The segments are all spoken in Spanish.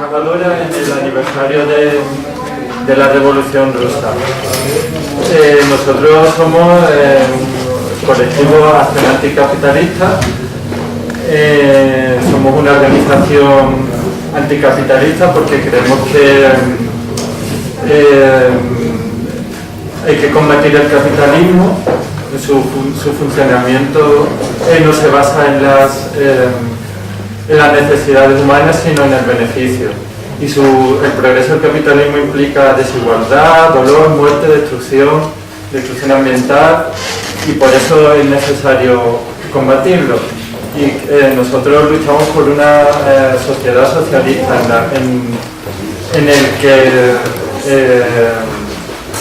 trabajadora en el aniversario de la Revolución Rusa. Nosotros somos un colectivo Acción Anticapitalista, somos una organización anticapitalista porque creemos que hay que combatir el capitalismo. Su funcionamiento no se basa en las necesidades humanas, sino en el beneficio. Y el progreso del capitalismo implica desigualdad, dolor, muerte, destrucción ambiental, y por eso es necesario combatirlo. Y nosotros luchamos por una sociedad socialista en el que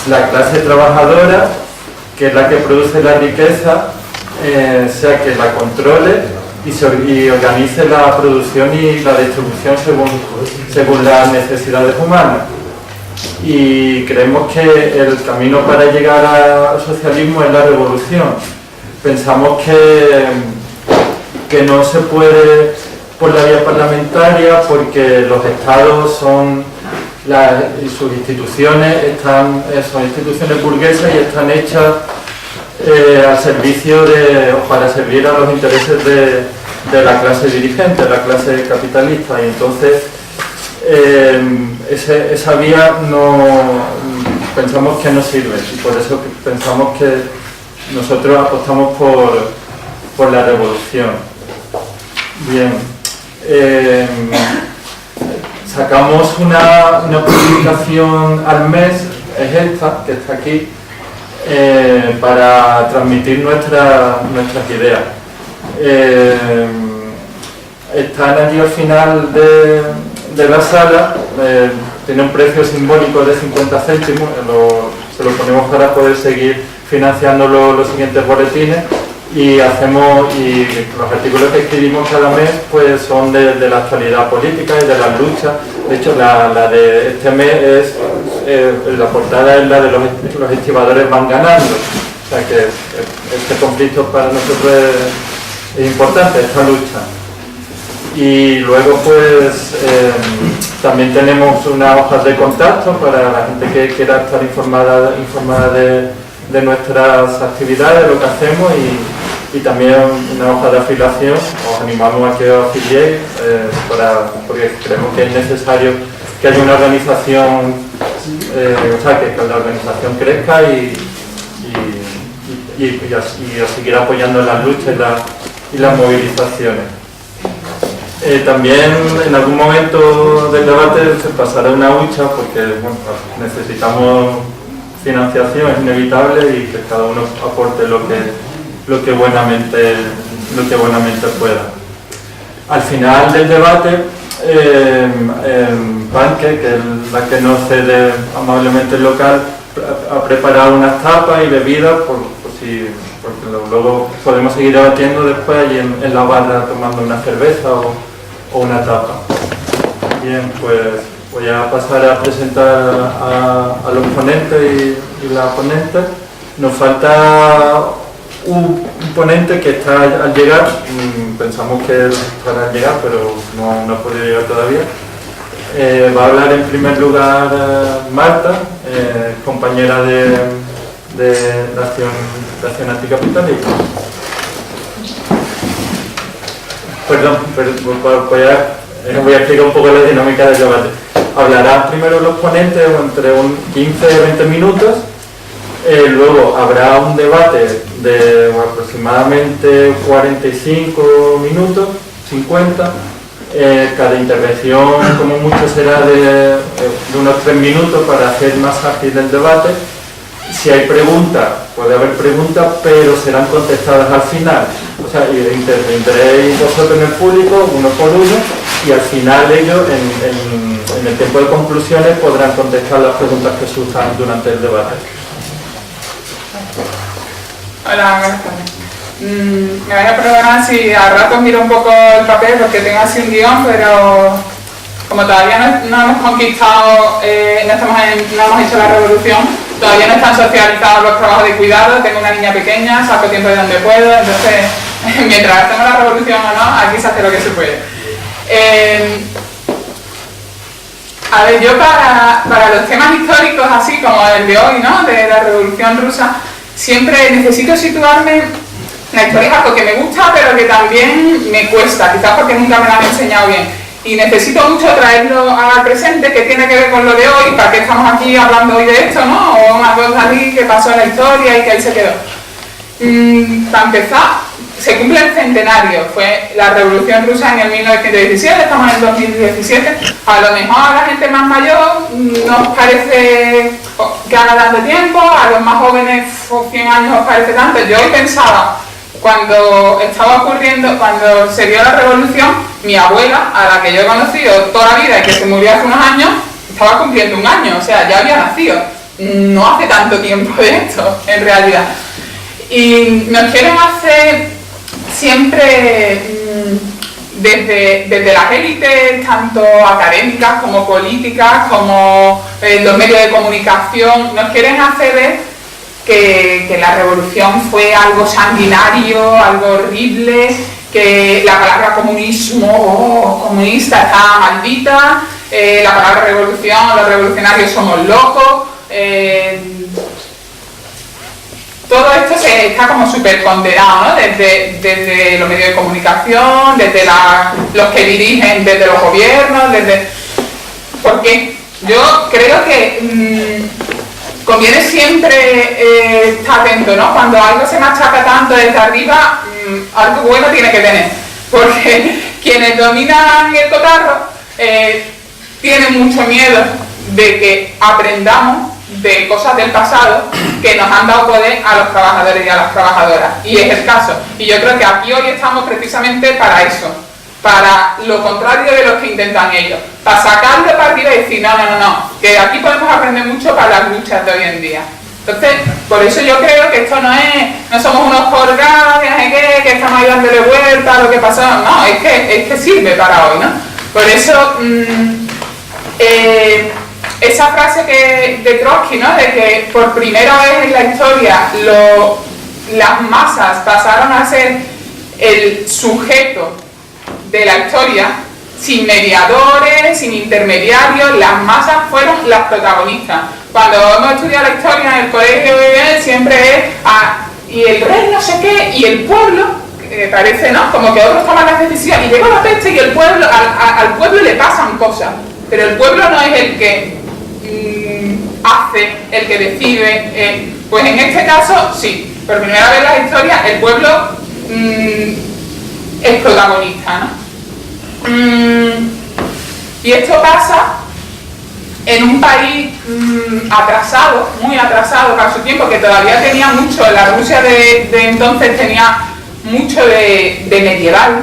la clase trabajadora, que es la que produce la riqueza, sea que la controle y organice la producción y la distribución según las necesidades humanas. Y creemos que el camino para llegar al socialismo es la revolución. Pensamos que no se puede por la vía parlamentaria, porque los estados y sus instituciones son instituciones burguesas y están hechas al servicio para servir a los intereses de la clase dirigente, de la clase capitalista, y entonces esa vía pensamos que no sirve, y por eso pensamos que nosotros apostamos por la revolución. Bien, sacamos una publicación al mes, es esta, que está aquí, para transmitir nuestras ideas. Están allí al final de la sala, tiene un precio simbólico de 50 céntimos, se lo ponemos para poder seguir financiando los siguientes boletines, y los artículos que escribimos cada mes pues son de la actualidad política y de las luchas. De hecho, la de este mes la portada es la de los estibadores van ganando. O sea que este conflicto para nosotros es importante, esta lucha. Y luego pues también tenemos unas hojas de contacto para la gente que quiera estar informada de nuestras actividades, lo que hacemos, y también una hoja de afiliación. Os animamos a que os afiliéis porque creemos que es necesario que haya una organización, que la organización crezca y a seguir apoyando las luchas y las movilizaciones. También en algún momento del debate se pasará una hucha, porque necesitamos financiación, es inevitable, y que cada uno aporte lo que buenamente pueda. Al final del debate, Panque, que es la que nos cede amablemente el local, ha preparado unas tapas y bebidas porque luego podemos seguir debatiendo después allí en la barra tomando una cerveza o una tapa. Bien, pues voy a pasar a presentar a los ponentes y la ponente. Nos falta un ponente que está al llegar, pensamos que estará al llegar, pero no ha podido llegar todavía. Va a hablar en primer lugar Marta, compañera de la acción anticapitalista. Perdón, voy a explicar un poco la dinámica del debate. Hablarán primero los ponentes entre 15 y 20 minutos. Luego habrá un debate de aproximadamente 45 minutos, 50. Cada intervención, como mucho, será de unos 3 minutos para hacer más ágil el debate. Si hay preguntas, puede haber preguntas, pero serán contestadas al final. O sea, intervendréis vosotros en el público, uno por uno, y al final ellos, en el tiempo de conclusiones, podrán contestar las preguntas que surjan durante el debate. Hola, buenas tardes. Me voy a programar si a ratos miro un poco el papel, porque tengo así un guión, pero como todavía no hemos conquistado, no hemos hecho la revolución, todavía no están socializados los trabajos de cuidado, tengo una niña pequeña, saco tiempo de donde puedo, entonces mientras hacemos la revolución o no, aquí se hace lo que se puede. A ver, yo para los temas históricos, así como el de hoy, ¿no?, de la Revolución Rusa, siempre necesito situarme. La historia es algo que me gusta, pero que también me cuesta, quizás porque nunca me la han enseñado bien. Y necesito mucho traerlo al presente, que tiene que ver con lo de hoy, para que estamos aquí hablando hoy de esto, ¿no? O una cosa así que pasó en la historia y que ahí se quedó. Para empezar, se cumple el centenario, fue la Revolución Rusa en el 1917, estamos en el 2017. A lo mejor a la gente más mayor nos parece que haga tanto tiempo, a los más jóvenes 100 años os parece tanto. Yo hoy pensaba, cuando estaba ocurriendo, cuando se dio la revolución, mi abuela, a la que yo he conocido toda la vida y que se murió hace unos años, estaba cumpliendo un año, o sea, ya había nacido. No hace tanto tiempo de esto, en realidad. Y nos quieren hacer siempre, desde las élites, tanto académicas como políticas, como los medios de comunicación, nos quieren hacer ver que la revolución fue algo sanguinario, algo horrible, que la palabra comunismo o comunista está maldita, la palabra revolución, los revolucionarios somos locos. Todo esto está como súper condenado, ¿no? Desde los medios de comunicación, desde los que dirigen, desde los gobiernos, porque yo creo que conviene siempre estar atento, ¿no? Cuando algo se machaca tanto desde arriba, algo bueno tiene que tener, porque quienes dominan el cotarro tienen mucho miedo de que aprendamos de cosas del pasado que nos han dado poder a los trabajadores y a las trabajadoras, y es el caso. Y yo creo que aquí hoy estamos precisamente para eso, para lo contrario de lo que intentan ellos, para sacarlo para arriba y decir no, que aquí podemos aprender mucho para las luchas de hoy en día. Entonces, por eso yo creo que esto no somos unos colgados, que estamos ahí dándole vuelta a lo que pasó, no, es que sirve para hoy, ¿no? Por eso, esa frase de Trotsky, ¿no?, de que por primera vez en la historia las masas pasaron a ser el sujeto de la historia, sin mediadores, sin intermediarios, las masas fueron las protagonistas. Cuando hemos estudiado la historia en el colegio, siempre es y el rey no sé qué, y el pueblo, parece, ¿no?, como que otros toman las decisiones, y llegó la peste y el pueblo, al pueblo le pasan cosas, pero el pueblo no es el que hace, el que decide. Pues en este caso, sí, por primera vez en la historia el pueblo es protagonista, ¿no? Y esto pasa en un país atrasado, muy atrasado para su tiempo, que todavía tenía mucho, la Rusia de entonces tenía mucho de medieval.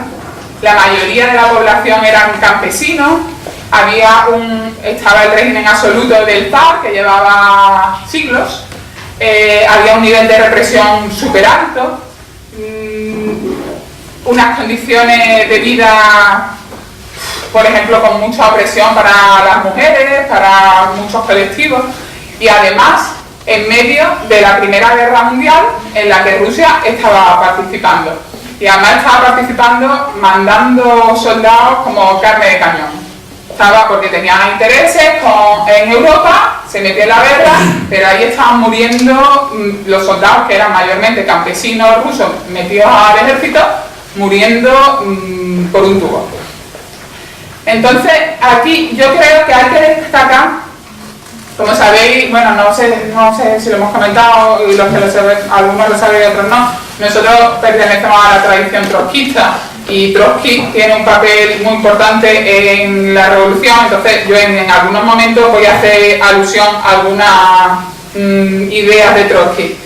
La mayoría de la población eran campesinos, estaba el régimen absoluto del zar, que llevaba siglos, había un nivel de represión súper alto, unas condiciones de vida, por ejemplo, con mucha opresión para las mujeres, para muchos colectivos, y además en medio de la Primera Guerra Mundial, en la que Rusia estaba participando, y además estaba participando mandando soldados como carne de cañón. Porque tenía intereses en Europa, se metió en la guerra, pero ahí estaban muriendo los soldados, que eran mayormente campesinos rusos metidos al ejército, muriendo por un tubo. Entonces, aquí yo creo que hay que destacar, como sabéis, bueno, no sé si lo hemos comentado, y los que lo saben, algunos lo saben y otros no, nosotros pertenecemos a la tradición trotskista, y Trotsky tiene un papel muy importante en la revolución. Entonces yo en algunos momentos voy a hacer alusión a algunas ideas de Trotsky.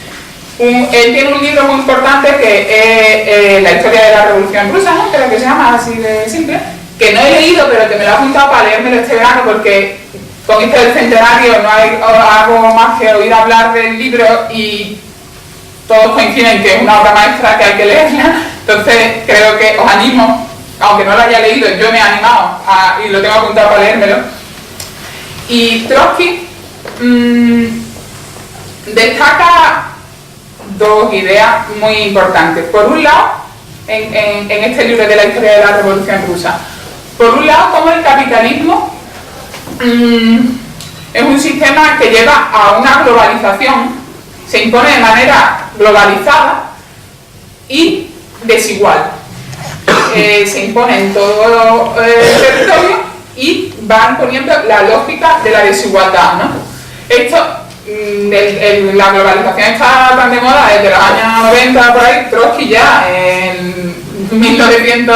Él tiene un libro muy importante que es La historia de la revolución rusa, ¿no?, creo que se llama así de simple, que no he leído, pero que me lo he apuntado para leérmelo este verano, porque con esto del centenario no hago más que oír hablar del libro y todos coinciden que es una obra maestra que hay que leerla. Entonces creo que os animo, aunque no lo haya leído, yo me he animado y lo tengo apuntado para leérmelo. Y Trotsky destaca dos ideas muy importantes. Por un lado, en este libro de la historia de la Revolución Rusa, por un lado, cómo el capitalismo es un sistema que lleva a una globalización, se impone de manera globalizada y desigual. Se impone en todo el territorio y va imponiendo la lógica de la desigualdad, ¿no? Esto, la globalización está tan de moda desde los años 90 por ahí. Trotsky ya en 1900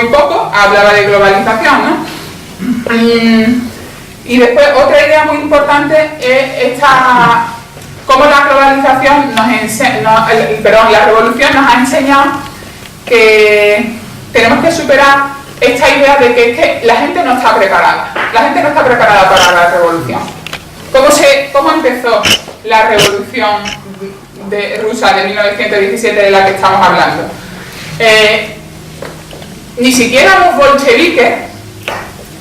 y poco hablaba de globalización, ¿no? Y después otra idea muy importante es esta, cómo la globalización la revolución nos ha enseñado que tenemos que superar esta idea de que es que la gente no está preparada. La gente no está preparada para la revolución. ¿Cómo empezó la revolución rusa de 1917 de la que estamos hablando? Ni siquiera los bolcheviques,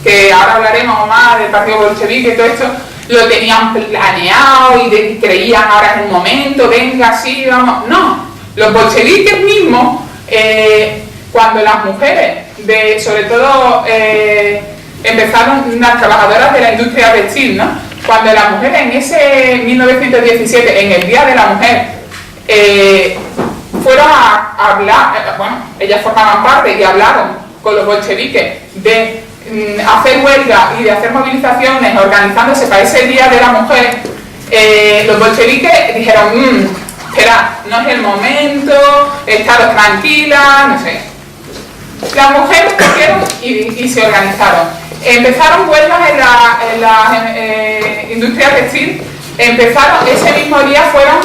que ahora hablaremos más del partido bolchevique y todo esto, lo tenían planeado y creían ahora es el momento, venga, sí, vamos. No, los bolcheviques mismos, cuando las mujeres, sobre todo empezaron las trabajadoras de la industria textil, ¿no? Cuando las mujeres en ese 1917, en el Día de la Mujer, fueron a hablar, ellas formaban parte y hablaron con los bolcheviques de hacer huelga y de hacer movilizaciones organizándose para ese Día de la Mujer, los bolcheviques dijeron, espera, no es el momento, estaros tranquilas, no sé. Las mujeres cogieron y se organizaron. Empezaron huelgas en la industria textil, ese mismo día fueron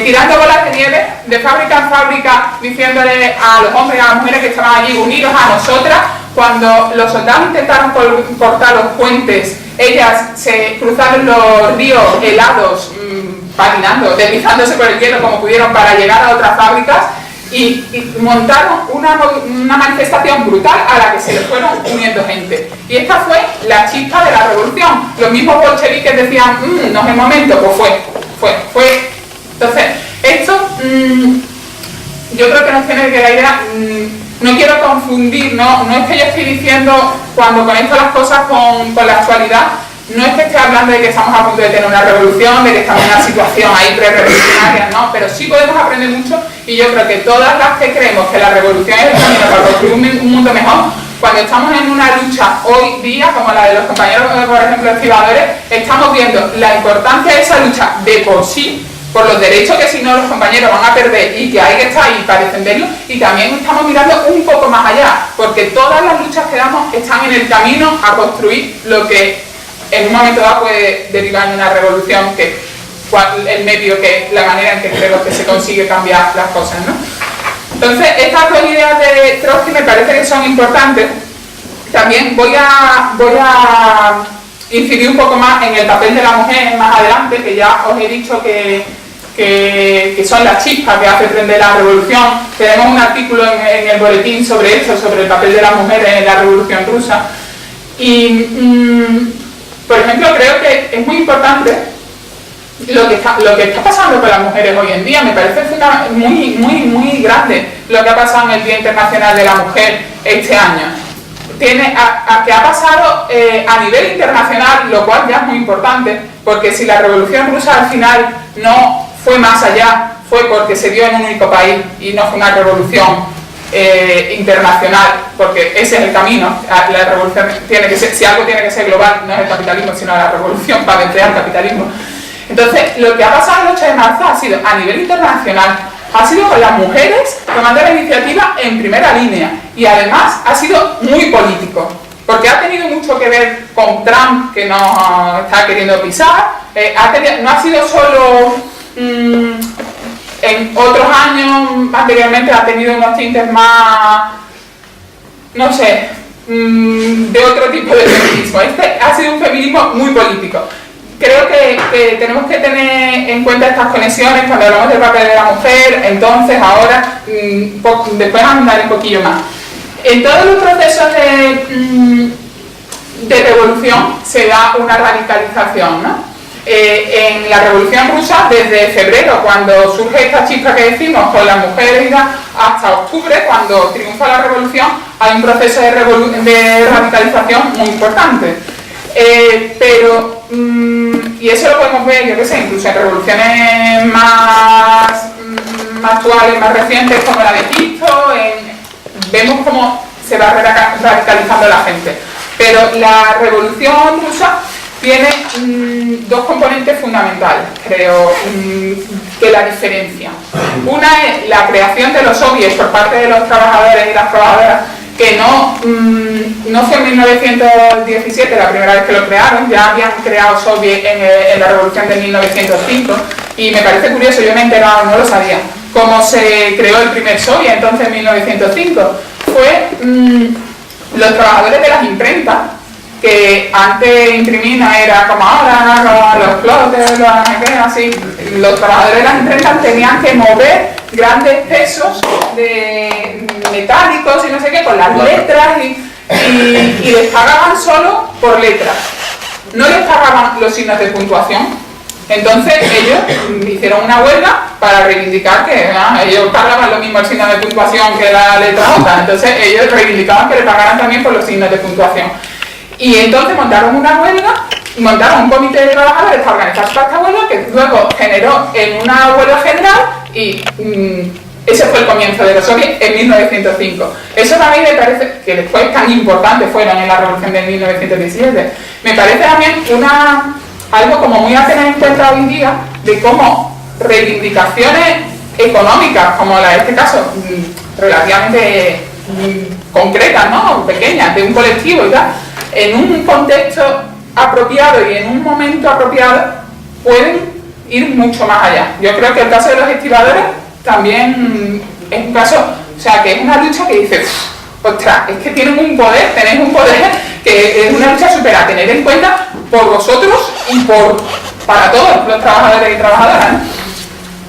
tirando bolas de nieve de fábrica en fábrica, diciéndole a los hombres y a las mujeres que estaban allí, unidos a nosotras. Cuando los soldados intentaron cortar los puentes, ellas se cruzaron los ríos helados, patinando, deslizándose por el hielo como pudieron para llegar a otras fábricas y montaron una manifestación brutal a la que se les fueron uniendo gente. Y esta fue la chispa de la revolución. Los mismos bolcheviques decían, no es el momento, pues fue. Entonces, esto yo creo que nos tiene que dar la idea. No quiero confundir, no es que yo estoy diciendo, cuando conecto las cosas con la actualidad, no es que esté hablando de que estamos a punto de tener una revolución, de que estamos en una situación ahí pre-revolucionaria, no, pero sí podemos aprender mucho y yo creo que todas las que creemos que la revolución es el camino para construir un mundo mejor, cuando estamos en una lucha hoy día, como la de los compañeros, por ejemplo, estibadores, estamos viendo la importancia de esa lucha de por sí, por los derechos que si no los compañeros van a perder y que hay que estar ahí para defenderlos, y también estamos mirando un poco más allá, porque todas las luchas que damos están en el camino a construir lo que en un momento dado puede derivar en una revolución, que el medio, que la manera en que creo que se consigue cambiar las cosas, ¿no? Entonces, estas dos ideas de Trotsky me parece que son importantes. También voy a incidir un poco más en el papel de la mujer más adelante, que ya os he dicho que son las chispas que hace prender la revolución. Tenemos un artículo en el boletín sobre esto, sobre el papel de las mujeres en la revolución rusa. Y, por ejemplo, creo que es muy importante lo que está pasando con las mujeres hoy en día. Me parece muy grande lo que ha pasado en el Día Internacional de la Mujer este año. Que ha pasado a nivel internacional, lo cual ya es muy importante, porque si la revolución rusa al final no fue más allá, fue porque se dio en un único país y no fue una revolución internacional, porque ese es el camino. La revolución tiene que ser, si algo tiene que ser global, no es el capitalismo, sino la revolución para vencer al capitalismo. Entonces, lo que ha pasado el 8 de marzo ha sido, a nivel internacional, ha sido con las mujeres tomando la iniciativa en primera línea, y además ha sido muy político, porque ha tenido mucho que ver con Trump, que nos está queriendo pisar. No ha sido solo en otros años anteriormente, ha tenido unos tintes más, no sé, de otro tipo de feminismo. Este ha sido un feminismo muy político. Creo que tenemos que tener en cuenta estas conexiones cuando hablamos del papel de la mujer, entonces, ahora, después andar un poquillo más. En todos los procesos de revolución se da una radicalización, ¿no? En la revolución rusa, desde febrero, cuando surge esta chispa que decimos con las mujeres, hasta octubre, cuando triunfa la revolución, hay un proceso de radicalización muy importante. Y eso lo podemos ver, yo qué sé, incluso en revoluciones más actuales, más recientes, como la de Egipto, vemos cómo se va radicalizando la gente. Pero la revolución rusa tiene dos componentes fundamentales, creo, que la diferencian. Una es la creación de los soviets por parte de los trabajadores y las trabajadoras, que no fue en 1917 la primera vez que lo crearon, ya habían creado soviets en la revolución de 1905, y me parece curioso, yo me he enterado, no lo sabía, cómo se creó el primer soviet entonces en 1905. Fue los trabajadores de las imprentas, que antes imprimir no era como ahora, los plotters, así. Los trabajadores de las imprentas tenían que mover grandes pesos de metálicos y no sé qué, con las letras, y les pagaban solo por letras. No les pagaban los signos de puntuación. Entonces ellos hicieron una huelga para reivindicar que ellos pagaban lo mismo el signo de puntuación que la letra J. Entonces ellos reivindicaban que le pagaran también por los signos de puntuación. Y entonces montaron una huelga, montaron un comité de trabajadores para organizar esta huelga, que luego generó en una huelga general, y ese fue el comienzo de los soviets en 1905. Eso también me parece que después tan importantes fueron en la revolución de 1917. Me parece también algo como muy a tener en cuenta hoy en día, de cómo reivindicaciones económicas, como la de este caso, relativamente concretas, ¿no? Pequeñas, de un colectivo y tal, en un contexto apropiado y en un momento apropiado, pueden ir mucho más allá. Yo creo que el caso de los estibadores también es un caso, o sea, que es una lucha que dices, ostras, es que tienen un poder, tenéis un poder que es una lucha súper a tener en cuenta por vosotros y para todos los trabajadores y trabajadoras, ¿no?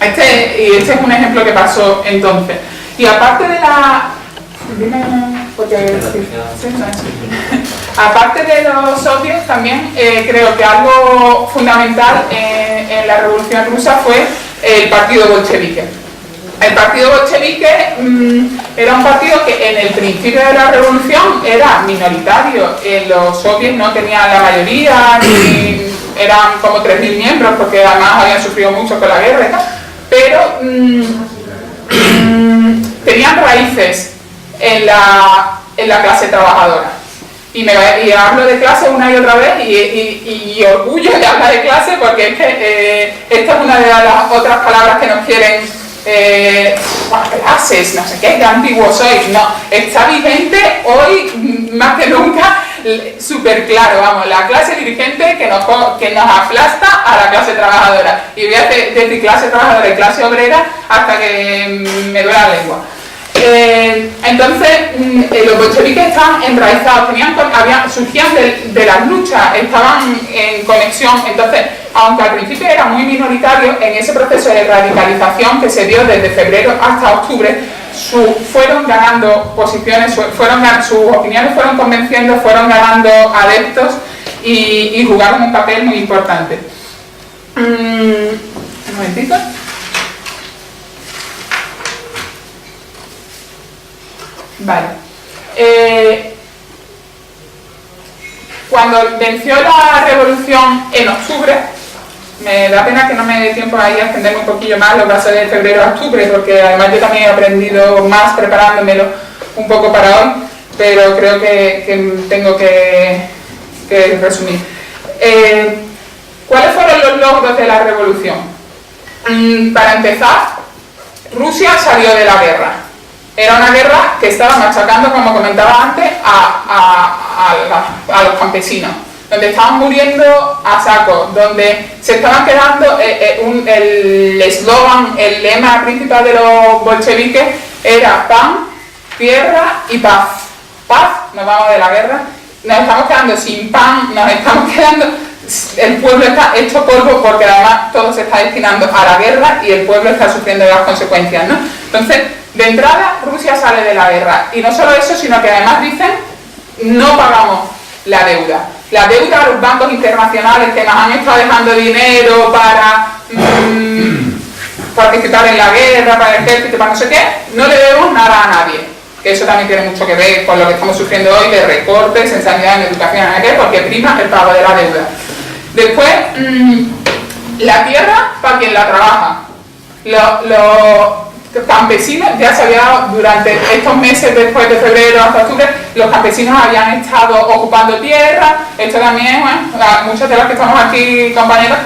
Este es un ejemplo que pasó entonces. Y aparte de aparte de los soviets, también creo que algo fundamental en la revolución rusa fue el partido bolchevique. El partido bolchevique era un partido que en el principio de la revolución era minoritario. Los soviets no tenían la mayoría, ni eran como 3.000 miembros, porque además habían sufrido mucho con la guerra y tal, pero tenían raíces en la clase trabajadora. Y hablo de clase una y otra vez y orgullo de hablar de clase, porque es que esta es una de las otras palabras que nos quieren, clases, no sé qué, qué antiguo soy. No, está vigente hoy más que nunca, súper claro, vamos, la clase dirigente que nos aplasta a la clase trabajadora. Y voy a decir clase trabajadora y clase obrera hasta que me duele la lengua. Entonces, los bolcheviques estaban enraizados, surgían de las luchas, estaban en conexión. Entonces, aunque al principio era muy minoritario, en ese proceso de radicalización que se dio desde febrero hasta octubre, fueron ganando posiciones, sus opiniones fueron convenciendo, fueron ganando adeptos y jugaron un papel muy importante. Un momentito. Vale. Cuando venció la revolución en octubre, me da pena que no me dé tiempo ahí a extenderme un poquillo más lo que hace de febrero a octubre, porque además yo también he aprendido más preparándomelo un poco para hoy, pero creo que tengo que resumir. ¿Cuáles fueron los logros de la revolución? Para empezar, Rusia salió de la guerra. Era una guerra que estaba machacando, como comentaba antes, a los campesinos, donde estaban muriendo a saco, donde se estaban quedando, el eslogan, el lema principal de los bolcheviques era pan, tierra y paz. Paz, nos vamos de la guerra, nos estamos quedando sin pan, nos estamos quedando, el pueblo está hecho polvo, porque además todo se está destinando a la guerra y el pueblo está sufriendo las consecuencias, ¿no? Entonces, de entrada, Rusia sale de la guerra, y no solo eso, sino que además dicen, no pagamos la deuda. La deuda a los bancos internacionales que nos han estado dejando dinero para participar en la guerra, para el ejército, para no sé qué, no le debemos nada a nadie. que eso también tiene mucho que ver con lo que estamos sufriendo hoy de recortes en sanidad, en educación, porque prima el pago de la deuda. Después, la tierra para quien la trabaja. Los campesinos, ya se había, durante estos meses después de febrero hasta octubre, los campesinos habían estado ocupando tierra. Esto también, bueno, muchos de los que estamos aquí, compañeros,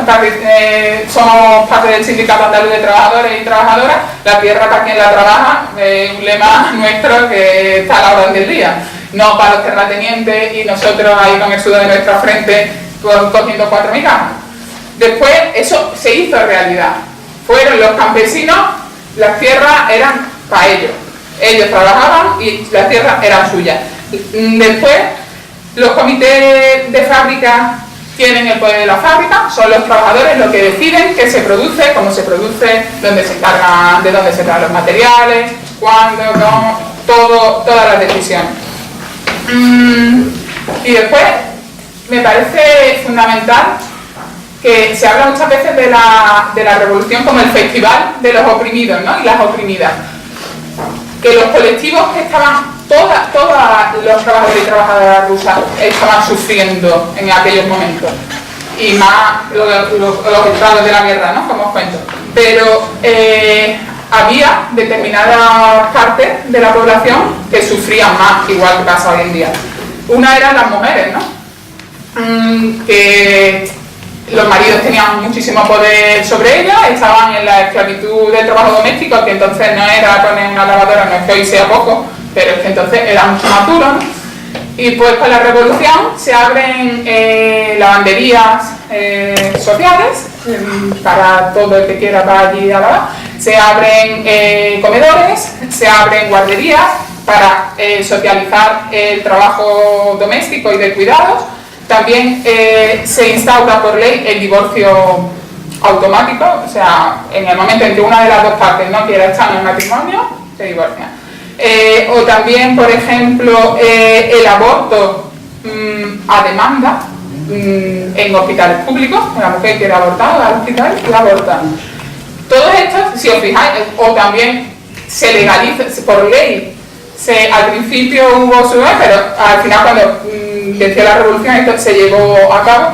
somos parte del Sindicato Andaluz de Trabajadores y Trabajadoras. La tierra para quien la trabaja, un lema nuestro que está a la orden del día. No para los terratenientes y nosotros ahí con el sudor de nuestra frente cogiendo 4 migajas. Después eso se hizo realidad. Fueron los campesinos, las tierras eran para ellos. Ellos trabajaban y las tierras eran suyas. Después, los comités de fábrica tienen el poder de la fábrica, son los trabajadores los que deciden qué se produce, cómo se produce, dónde se encargan, de dónde se traen los materiales, cuándo, cómo, todas las decisiones. Y después, me parece fundamental que se habla muchas veces de la revolución como el festival de los oprimidos, ¿no? Y las oprimidas. Que los colectivos que estaban, todos los trabajadores y trabajadoras rusas estaban sufriendo en aquellos momentos. Y más los estados de la guerra, ¿no? Como os cuento. Pero había determinadas partes de la población que sufrían más, igual que pasa hoy en día. Una eran las mujeres, ¿no? Que los maridos tenían muchísimo poder sobre ellas, estaban en la esclavitud del trabajo doméstico, que entonces no era poner una lavadora, no es que hoy sea poco, pero es que entonces era mucho más duro, ¿no? Y pues con la revolución se abren lavanderías sociales para todo el que quiera va allí a lavar, se abren comedores, se abren guarderías para socializar el trabajo doméstico y de cuidados. También se instaura por ley el divorcio automático, o sea, en el momento en que una de las dos partes no quiera estar en el matrimonio, se divorcia. O también, por ejemplo, el aborto a demanda en hospitales públicos. La mujer quiere abortar, va al hospital y aborta. Todo esto, si os fijáis, o también se legaliza por ley. Al principio hubo su pero al final cuando venció la revolución esto se llevó a cabo.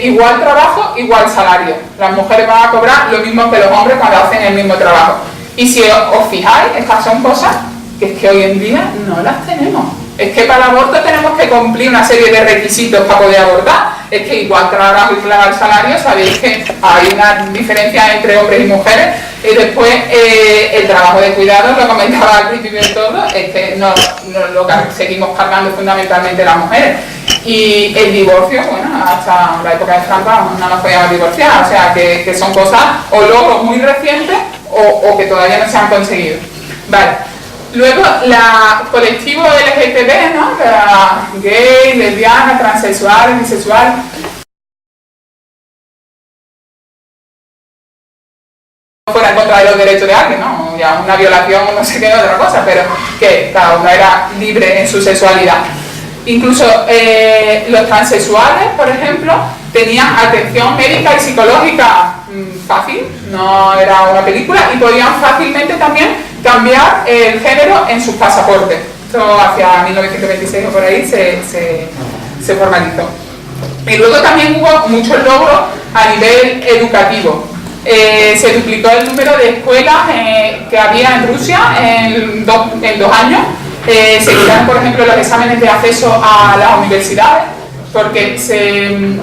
Igual trabajo, igual salario. Las mujeres van a cobrar lo mismo que los hombres cuando hacen el mismo trabajo. Y si os fijáis, estas son cosas que es que hoy en día no las tenemos. Es que para el aborto tenemos que cumplir una serie de requisitos para poder abortar. Es que igual trabajo y igual salario, sabéis que hay una diferencia entre hombres y mujeres. Y después el trabajo de cuidados, lo comentaba al principio de todo, es que lo seguimos cargando fundamentalmente las mujeres. Y el divorcio, bueno, hasta la época de Franco no nos podíamos divorciar, o sea que son cosas o logros muy recientes o que todavía no se han conseguido. Vale. Luego, colectivo LGTB, ¿no? Gay, lesbiana, transexual, bisexual. No fuera en contra de los derechos de alguien, ¿no? Ya una violación no sé qué otra cosa, pero que cada uno era libre en su sexualidad. Incluso los transexuales, por ejemplo, tenían atención médica y psicológica fácil, no era una película, y podían fácilmente también cambiar el género en sus pasaportes. Esto hacia 1926 o por ahí se formalizó. Y luego también hubo muchos logros a nivel educativo. Se duplicó el número de escuelas que había en Rusia en dos años. Se quitaron, por ejemplo, los exámenes de acceso a las universidades, porque se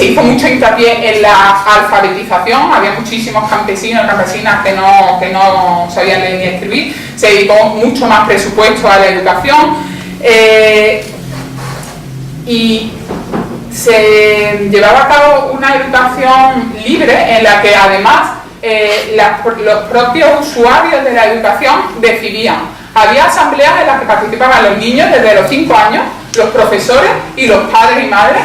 hizo mucho hincapié en la alfabetización. Había muchísimos campesinos y campesinas que no sabían leer ni escribir. Se dedicó mucho más presupuesto a la educación y se llevaba a cabo una educación libre en la que además los propios usuarios de la educación decidían. Había asambleas en las que participaban los niños desde los 5 años, los profesores y los padres y madres,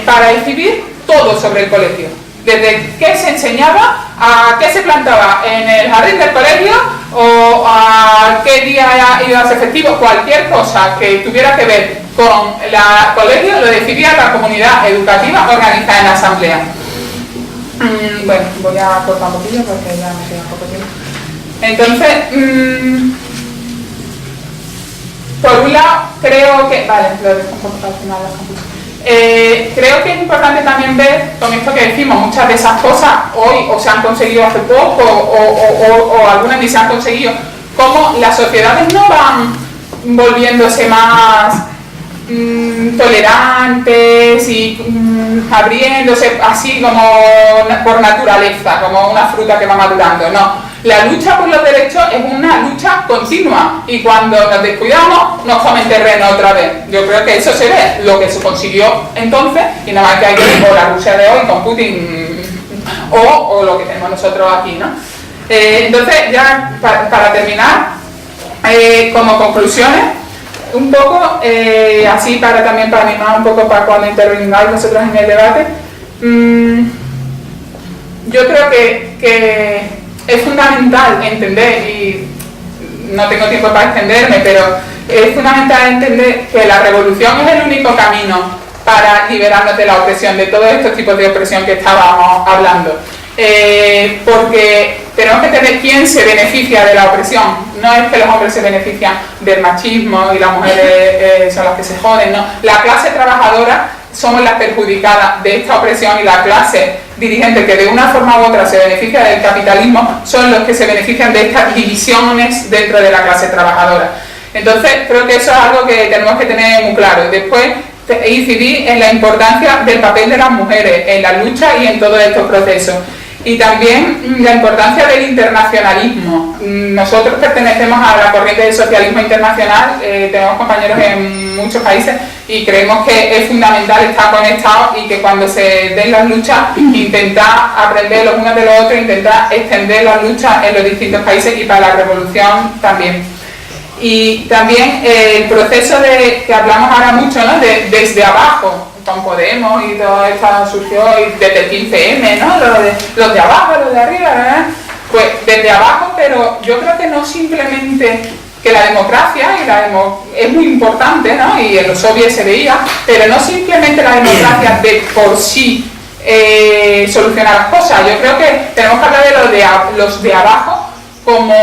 para decidir todo sobre el colegio. Desde qué se enseñaba, a qué se plantaba en el jardín del colegio o a qué día iba a ser festivo, cualquier cosa que tuviera que ver con el colegio lo decidía la comunidad educativa organizada en la asamblea. Bueno, voy a cortar un poquillo porque ya me queda poco tiempo. Entonces, por un lado, creo que... Vale, lo dejo un poco para el final de la conclusión. Creo que es importante también ver, con esto que decimos, muchas de esas cosas hoy o se han conseguido hace poco o algunas ni se han conseguido, cómo las sociedades no van volviéndose más tolerantes y abriéndose así como por naturaleza, como una fruta que va madurando. No, la lucha por los derechos es una lucha continua y cuando nos descuidamos nos comen terreno otra vez. Yo creo que eso se ve, lo que se consiguió entonces, y nada más que hay que ver la Rusia de hoy con Putin o lo que tenemos nosotros aquí, ¿no? Entonces, ya para terminar, como conclusiones, un poco, así también para animar un poco para cuando intervengáis nosotros en el debate, yo creo que es fundamental entender, y no tengo tiempo para extenderme, pero es fundamental entender que la revolución es el único camino para liberarnos de la opresión, de todos estos tipos de opresión que estábamos hablando. Porque tenemos que tener quién se beneficia de la opresión. No es que los hombres se benefician del machismo y las mujeres son las que se joden, no. La clase trabajadora somos las perjudicadas de esta opresión y la clase dirigente que de una forma u otra se beneficia del capitalismo son los que se benefician de estas divisiones dentro de la clase trabajadora. Entonces creo que eso es algo que tenemos que tener muy claro. Después incidir en la importancia del papel de las mujeres en la lucha y en todos estos procesos. Y también la importancia del internacionalismo. Nosotros pertenecemos a la corriente del socialismo internacional, tenemos compañeros en muchos países y creemos que es fundamental estar conectados y que cuando se den las luchas intentar aprender los unos de los otros, intentar extender las luchas en los distintos países y para la revolución también. Y también el proceso que hablamos ahora mucho, ¿no? Desde abajo, con Podemos y todo esto surgió desde el 15M, ¿no? Los de abajo, los de arriba, ¿verdad? Pues desde abajo, pero yo creo que no simplemente que la democracia es muy importante, ¿no? Y en los soviets se veía, pero no simplemente la democracia de por sí soluciona las cosas. Yo creo que tenemos que hablar de los de abajo como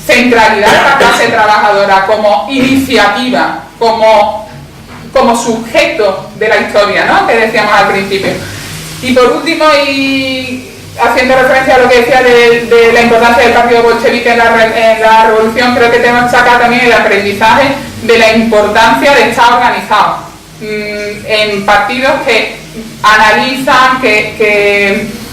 centralidad de la clase trabajadora, como iniciativa, como sujeto de la historia, ¿no? Que decíamos al principio. Y por último, y haciendo referencia a lo que decía de la importancia del partido bolchevique en la revolución, creo que tenemos que sacar también el aprendizaje de la importancia de estar organizados en partidos que analizan, que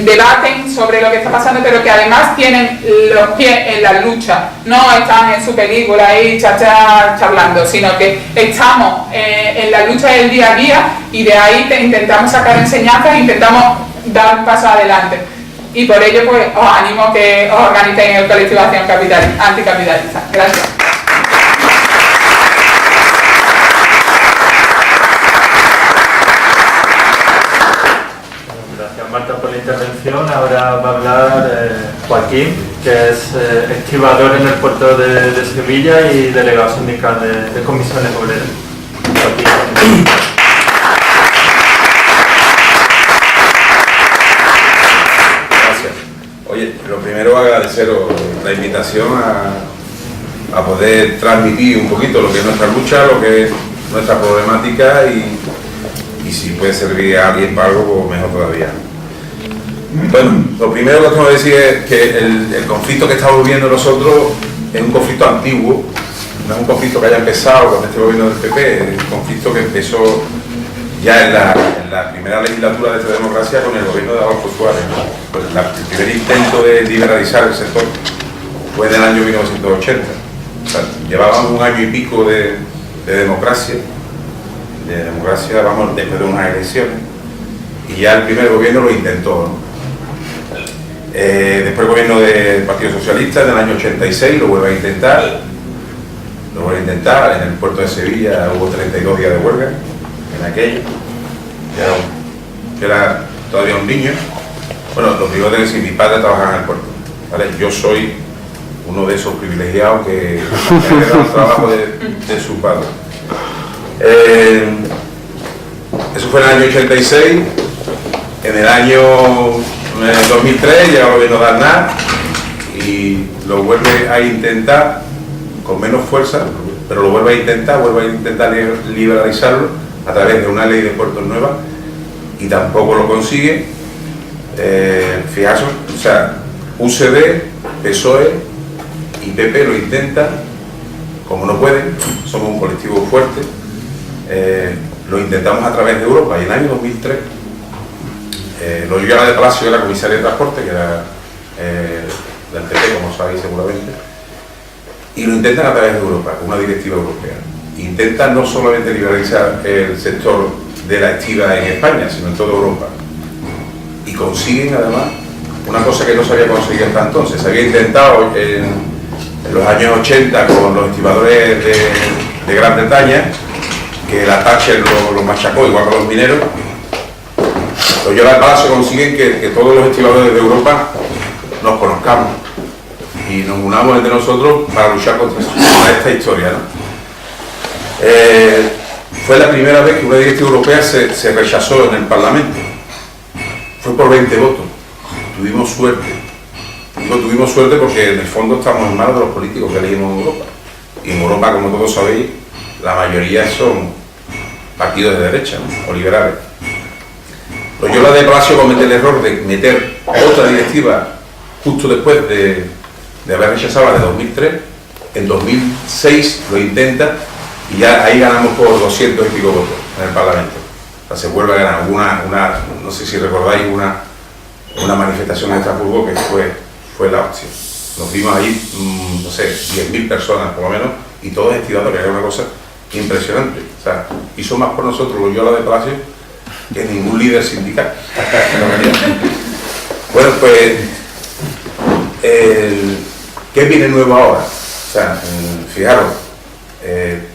debaten sobre lo que está pasando, pero que además tienen los pies en la lucha, no están en su película ahí charlando, sino que estamos en la lucha del día a día y de ahí intentamos sacar enseñanzas e intentamos dar un paso adelante. Y por ello pues os animo a que os organicéis en el colectivo de acción anticapitalista. Gracias. Marta por la intervención. Ahora va a hablar Joaquín, que es estibador en el puerto de Sevilla y delegado sindical de comisiones obreras. Joaquín. Gracias. Oye, lo primero agradeceros la invitación a poder transmitir un poquito lo que es nuestra lucha, lo que es nuestra problemática y si puede servir a alguien para algo, pues mejor todavía. Bueno, lo primero que tengo que decir es que el conflicto que estamos viviendo nosotros es un conflicto antiguo, no es un conflicto que haya empezado con este gobierno del PP, es un conflicto que empezó ya en la primera legislatura de esta democracia con el gobierno de Adolfo Suárez. Pues el primer intento de liberalizar el sector fue en el año 1980. O sea, llevábamos un año y pico de democracia, vamos, después de unas elecciones, y ya el primer gobierno lo intentó, ¿no? Después el gobierno del Partido Socialista en el año 86 lo vuelve a intentar, en el puerto de Sevilla hubo 32 días de huelga, en aquello, yo era todavía un niño. Bueno, lo primero que decir, mi padre trabajaba en el puerto, ¿vale? Yo soy uno de esos privilegiados que ha heredado el trabajo de su padre. Eso fue en el año 86. En el año 2003 llega el gobierno de Aznar y lo vuelve a intentar con menos fuerza, pero lo vuelve a intentar liberalizarlo a través de una ley de puertos nueva y tampoco lo consigue. Fijaos, o sea, UCD, PSOE y PP lo intentan, como no pueden, somos un colectivo fuerte, lo intentamos a través de Europa y en el año 2003 Loyola de Palacio era comisaria de transporte, que era del PP, como sabéis seguramente, y lo intentan a través de Europa, con una directiva europea. Intentan no solamente liberalizar el sector de la estiva en España, sino en toda Europa. Y consiguen además una cosa que no se había conseguido hasta entonces. Se había intentado en los años 80 con los estibadores de Gran Bretaña, que la Thatcher lo machacó igual que los mineros. Loyola de Palacio consiguen que todos los estibadores de Europa nos conozcamos y nos unamos entre nosotros para luchar contra esta historia, ¿no? Fue la primera vez que una directiva europea se rechazó en el Parlamento. Fue por 20 votos. Tuvimos suerte. Digo, tuvimos suerte porque en el fondo estamos en manos de los políticos que elegimos en Europa. Y en Europa, como todos sabéis, la mayoría son partidos de derecha, ¿no? O liberales. Loyola de Palacio comete el error de meter otra directiva justo después de haber rechazado la de 2003. En 2006 lo intenta y ya ahí ganamos por 200 y pico votos en el Parlamento. O sea, se vuelve a ganar. No sé si recordáis una manifestación en Estrasburgo que fue la opción. Nos vimos ahí, no sé, 10.000 personas por lo menos, y todos estirados, que era una cosa impresionante. O sea, hizo más por nosotros Loyola de Palacio que ningún líder sindical. Bueno, pues, ¿qué viene nuevo ahora? O sea, fijaros,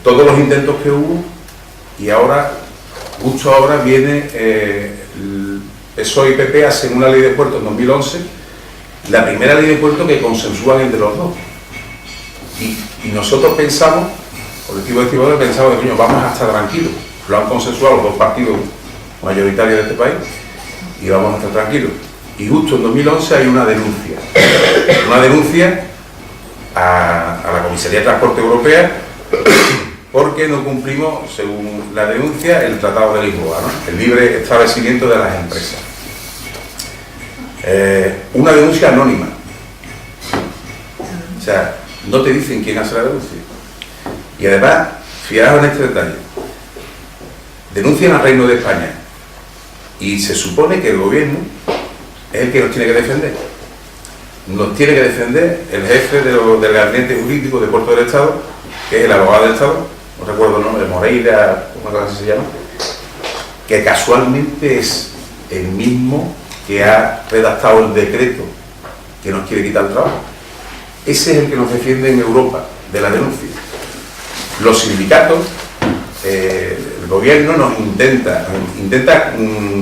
todos los intentos que hubo, y ahora, justo ahora viene el PSOE y PP hacen una ley de puertos en 2011, la primera ley de puertos que consensúan entre los dos. Y nosotros pensamos, colectivo de estibadores, pensamos que vamos a estar tranquilos. Lo han consensuado los dos partidos mayoritarios de este país y vamos a estar tranquilos. Y justo en 2011 hay una denuncia a la Comisaría de Transporte Europea porque no cumplimos, según la denuncia, el Tratado de Lisboa, ¿no? El libre establecimiento de las empresas. Una denuncia anónima. O sea, no te dicen quién hace la denuncia. Y además, fijaos en este detalle. Denuncian al Reino de España y se supone que el gobierno es el que nos tiene que defender. Nos tiene que defender el jefe del gabinete jurídico de Puerto del Estado, que es el abogado del Estado, no recuerdo el nombre, Moreira, una cosa así se llama, que casualmente es el mismo que ha redactado el decreto que nos quiere quitar el trabajo. Ese es el que nos defiende en Europa de la denuncia. Los sindicatos, el gobierno nos intenta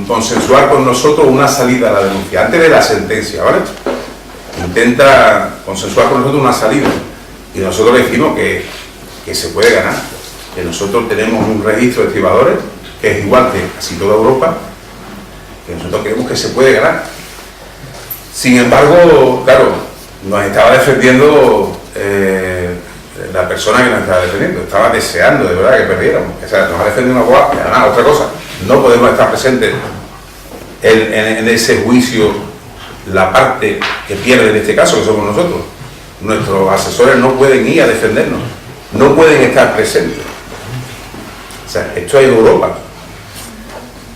consensuar con nosotros una salida a la denuncia, antes de la sentencia, ¿vale? Intenta consensuar con nosotros una salida y nosotros le decimos que se puede ganar, que nosotros tenemos un registro de estibadores que es igual que casi toda Europa, que nosotros creemos que se puede ganar. Sin embargo, claro, nos estaba defendiendo la persona que nos estaba defendiendo, estaba deseando de verdad que perdiéramos. O sea, nos ha defendido una cosa, nada, otra cosa. No podemos estar presentes en ese juicio, la parte que pierde en este caso, que somos nosotros. Nuestros asesores no pueden ir a defendernos, no pueden estar presentes. O sea, esto es Europa.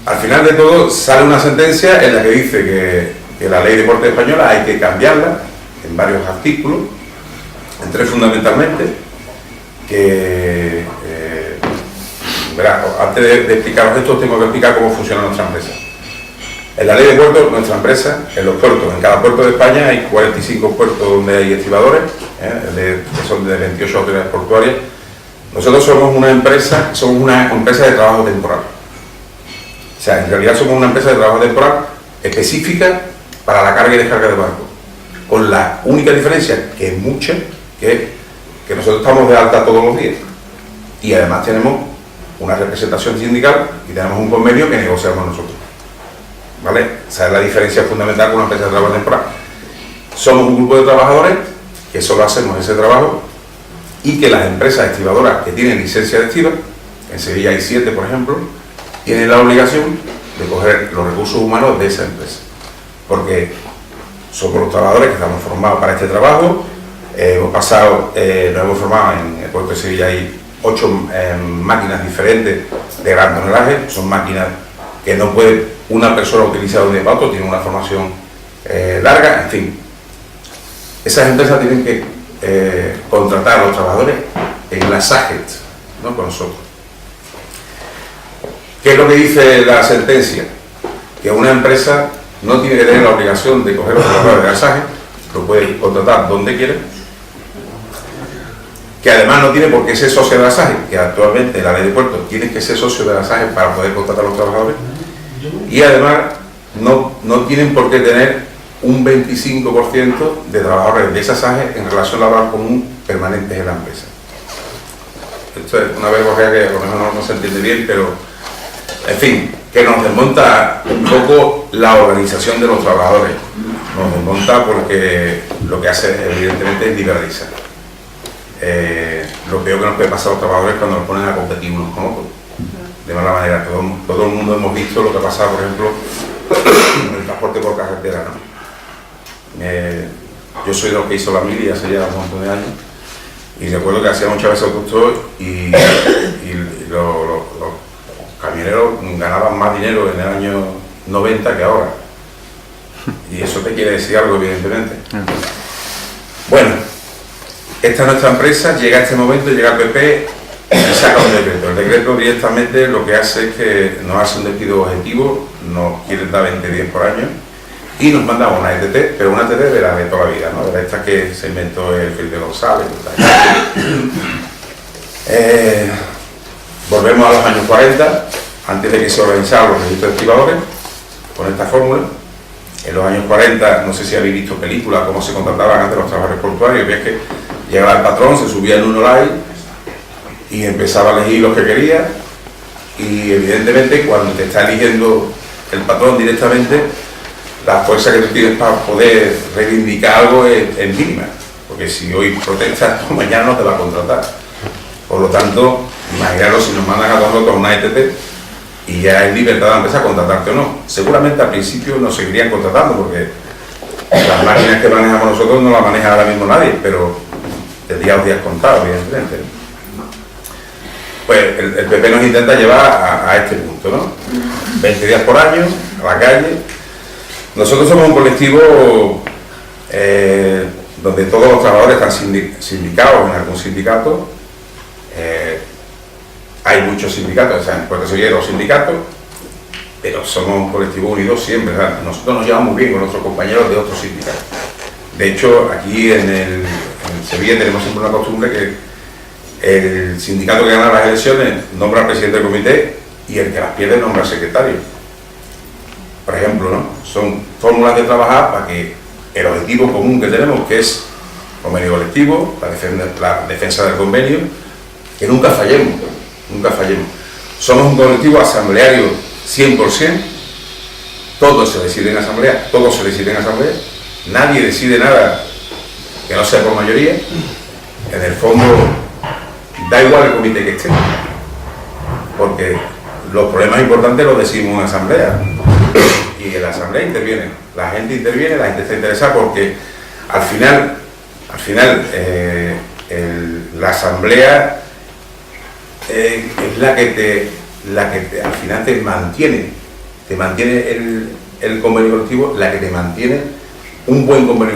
Al final de todo sale una sentencia en la que dice que la ley de puertos española hay que cambiarla en varios artículos, en tres fundamentalmente, que verá, antes de explicaros esto tengo que explicar cómo funciona nuestra empresa. En la ley de puertos, nuestra empresa, en los puertos, en cada puerto de España hay 45 puertos donde hay estibadores, que son de 28 autoridades portuarias. Nosotros somos una empresa de trabajo temporal. O sea, en realidad somos una empresa de trabajo temporal específica para la carga y descarga de barcos, con la única diferencia, que es mucha, que nosotros estamos de alta todos los días y además tenemos una representación sindical y tenemos un convenio que negociamos nosotros, ¿vale? Esa es la diferencia fundamental con una empresa de trabajo temporal. Somos un grupo de trabajadores que solo hacemos ese trabajo y que las empresas estibadoras que tienen licencia de estiba, en Sevilla hay 7 por ejemplo, tienen la obligación de coger los recursos humanos de esa empresa, porque somos los trabajadores que estamos formados para este trabajo. Nos hemos formado en el puerto de Sevilla, hay 8 máquinas diferentes de gran tonelaje, son máquinas que no puede una persona utilizar de un día para otro, tienen una formación larga, en fin. Esas empresas tienen que contratar a los trabajadores en la SAGET, ¿no?, con nosotros. ¿Qué es lo que dice la sentencia? Que una empresa no tiene que tener la obligación de coger a los trabajadores de la SAGET, lo puede contratar donde quiera, que además no tiene por qué ser socio de la SAGET, que actualmente la ley de puertos tiene que ser socio de la SAGET para poder contratar a los trabajadores, y además no tienen por qué tener un 25% de trabajadores de esa SAGET en relación laboral común permanentes en la empresa. Esto es una verborrea que a lo mejor no se entiende bien, pero en fin, que nos desmonta un poco la organización de los trabajadores. Nos desmonta porque lo que hace evidentemente es liberalizar. Lo peor que nos puede pasar a los trabajadores es cuando nos ponen a competir unos con otros. De mala manera, todo el mundo hemos visto lo que ha pasado, por ejemplo, en el transporte por carretera, ¿no? Yo soy de los que hizo la mili hace ya un montón de años, y recuerdo que hacía muchas veces autostop y los camioneros ganaban más dinero en el año 90 que ahora, y eso te quiere decir algo, evidentemente. Bueno, esta es nuestra empresa, llega este momento, llega el PP y saca un decreto. El decreto directamente lo que hace es que nos hace un despido objetivo, nos quieren dar 20 días por año y nos manda una ETT, pero una ETT de la de toda la vida, ¿no?, de esta que se inventó el Felipe González. Volvemos a los años 40, antes de que se organizaran los registros de estibadores, con esta fórmula. En los años 40, no sé si habéis visto películas, cómo se contrataban antes los trabajadores portuarios, que es que llegaba el patrón, se subía en un olay y empezaba a elegir los que quería, y evidentemente cuando te está eligiendo el patrón directamente, la fuerza que tú tienes para poder reivindicar algo es mínima, porque si hoy protestas, pues mañana no te va a contratar. Por lo tanto, imaginaros si nos mandan a nosotros una ETT y ya es libertad de la empresa contratarte o no. Seguramente al principio nos seguirían contratando, porque las máquinas que manejamos nosotros no las maneja ahora mismo nadie, pero tendría los días contados, evidentemente. Pues el PP nos intenta llevar a este punto, ¿no? 20 días por año, a la calle. Nosotros somos un colectivo donde todos los trabajadores están sindicados en algún sindicato. Hay muchos sindicatos, o sea, en Puerto Sevilla hay 2 sindicatos, pero somos un colectivo unido siempre, ¿verdad? Nosotros nos llevamos bien con nuestros compañeros de otros sindicatos. De hecho, aquí en Sevilla tenemos siempre una costumbre que el sindicato que gana las elecciones nombra al presidente del comité y el que las pierde nombra al secretario. Por ejemplo, ¿no? Son fórmulas de trabajar para que el objetivo común que tenemos, que es convenio colectivo, la defensa del convenio, que nunca fallemos, nunca fallemos. Somos un colectivo asambleario 100%, todo se decide en asamblea, todo se decide en asamblea, nadie decide nada que no sea por mayoría. En el fondo, da igual el comité que esté, porque los problemas importantes los decidimos en asamblea, y en la asamblea interviene, la gente está interesada, porque al final la asamblea es la que al final te mantiene el convenio colectivo, la que te mantiene un buen convenio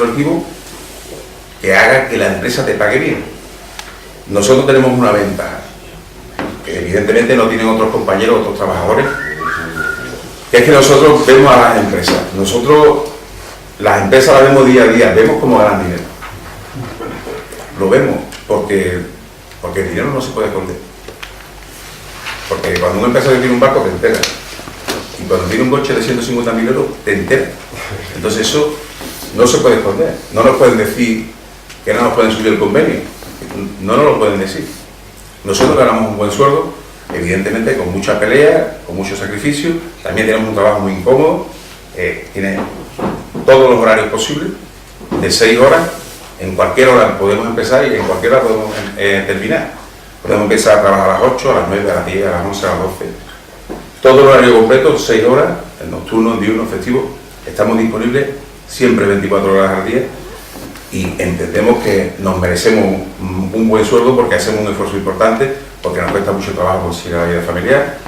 colectivo que haga que la empresa te pague bien. Nosotros tenemos una ventaja que evidentemente no tienen otros compañeros, otros trabajadores, que es que nosotros vemos a las empresas. Nosotros las empresas las vemos día a día, vemos cómo ganan dinero. Lo vemos porque el dinero no se puede esconder. Porque cuando una empresa tiene un barco te entera, y cuando tiene un coche de 150.000 euros te entera. Entonces eso no se puede esconder. No nos pueden decir que no nos pueden subir el convenio, no nos lo pueden decir. Nosotros ganamos un buen sueldo, evidentemente con mucha pelea, con mucho sacrificio. También tenemos un trabajo muy incómodo, tiene todos los horarios posibles, de 6 horas, en cualquier hora podemos empezar y en cualquier hora podemos terminar. Podemos empezar a trabajar a las 8, a las 9, a las 10, a las 11, a las 12. Todo el horario completo, 6 horas, en nocturno, en diurno, festivo. Estamos disponibles siempre 24 horas al día y entendemos que nos merecemos un buen sueldo porque hacemos un esfuerzo importante, porque nos cuesta mucho trabajo conseguir la vida familiar.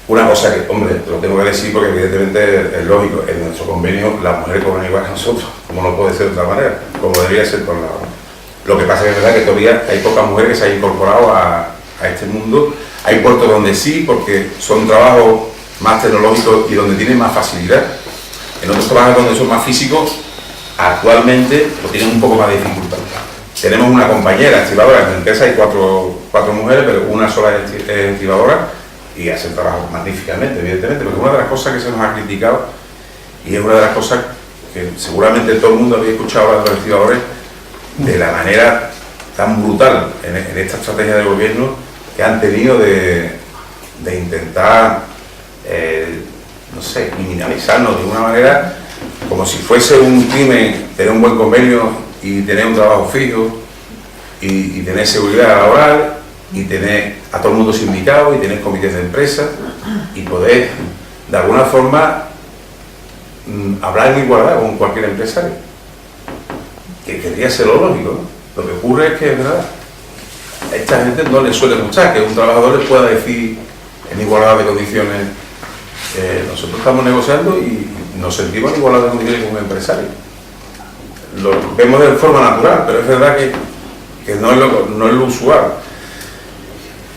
Una cosa que, hombre, lo tengo que decir porque evidentemente es lógico, en nuestro convenio las mujeres cobran igual que nosotros, como no puede ser de otra manera, como debería ser por la... Lo que pasa es que es verdad que todavía hay pocas mujeres que se han incorporado a este mundo. Hay puertos donde sí, porque son trabajos más tecnológicos y donde tienen más facilidad. En otros trabajos donde son más físicos, actualmente lo tienen un poco más de dificultad. Tenemos una compañera estibadora, en la empresa hay cuatro mujeres, pero una sola es estibadora y hace el trabajo magníficamente, evidentemente, porque una de las cosas que se nos ha criticado, y es una de las cosas que seguramente todo el mundo había escuchado hablar de los estibadores, de la manera tan brutal en esta estrategia de gobierno que han tenido de intentar, no sé, criminalizarnos de una manera como si fuese un crimen tener un buen convenio y tener un trabajo fijo y tener seguridad laboral y tener a todo el mundo sindicado y tener comités de empresa y poder de alguna forma hablar en igualdad con cualquier empresario, que querría ser lo lógico, ¿no? Lo que ocurre es que es verdad, a esta gente no le suele gustar que un trabajador les pueda decir en igualdad de condiciones nosotros estamos negociando y nos sentimos en igualdad de condiciones con un empresario. Lo vemos de forma natural, pero es verdad que no es lo usual.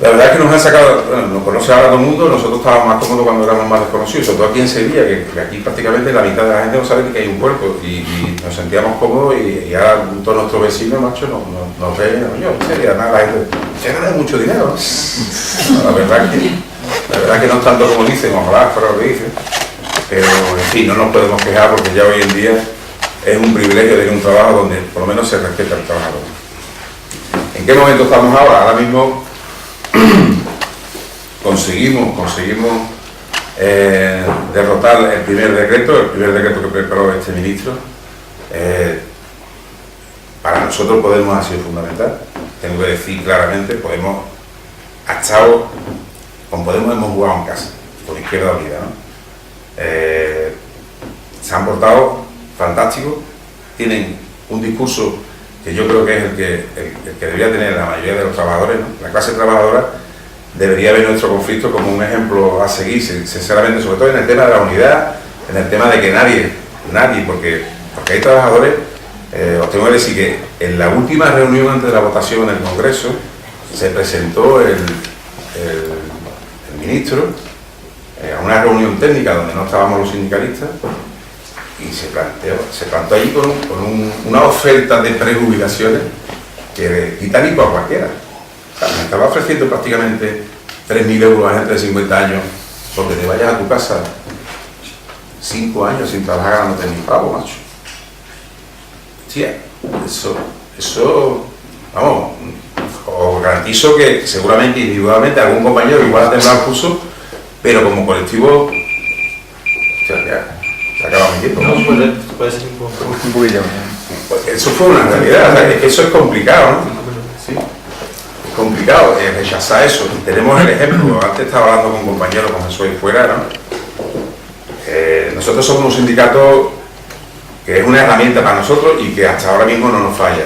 La verdad es que nos han sacado, bueno, nos conoce ahora todo el mundo, nosotros estábamos más cómodos cuando éramos más desconocidos, sobre todo aquí en Sevilla, que aquí prácticamente la mitad de la gente no sabe ni que hay un puerto y nos sentíamos cómodos y ahora todos nuestros vecinos, macho, nos ven, yo, en serio, nada, la gente, se gana mucho dinero, ¿no? La verdad que no es tanto como dicen, ojalá fuera lo que dicen, pero en fin, no nos podemos quejar porque ya hoy en día es un privilegio tener un trabajo donde por lo menos se respeta al trabajador. ¿En qué momento estamos ahora? Ahora mismo conseguimos derrotar el primer decreto que preparó este ministro. Para nosotros Podemos ha sido fundamental, tengo que decir claramente, Podemos ha estado, con Podemos hemos jugado en casa, con Izquierda Unida, ¿no? Se han portado fantásticos, tienen un discurso que yo creo que es el que debería tener la mayoría de los trabajadores, ¿no? La clase trabajadora debería ver nuestro conflicto como un ejemplo a seguir, sinceramente, sobre todo en el tema de la unidad, en el tema de que nadie, porque hay trabajadores, os tengo que decir que en la última reunión antes de la votación en el Congreso se presentó el ministro a una reunión técnica donde no estábamos los sindicalistas y se planteó allí con una oferta de prejubilaciones que quita ni por cualquiera. O sea, me estaba ofreciendo prácticamente 3.000 euros a gente de 50 años porque te vayas a tu casa 5 años sin trabajar ganándote ni pavo, macho. Tía, eso, vamos, os garantizo que seguramente individualmente algún compañero igual ha tenido el curso, pero como colectivo, o sea, ya, se acaba mi tiempo. No, puede ser un poquillo. Pues eso fue una realidad, o sea, eso es complicado, ¿no? Sí. Es complicado rechazar eso. Tenemos el ejemplo, antes estaba hablando con un compañero, con Jesús ahí fuera, ¿no? Nosotros somos un sindicato que es una herramienta para nosotros y que hasta ahora mismo no nos falla.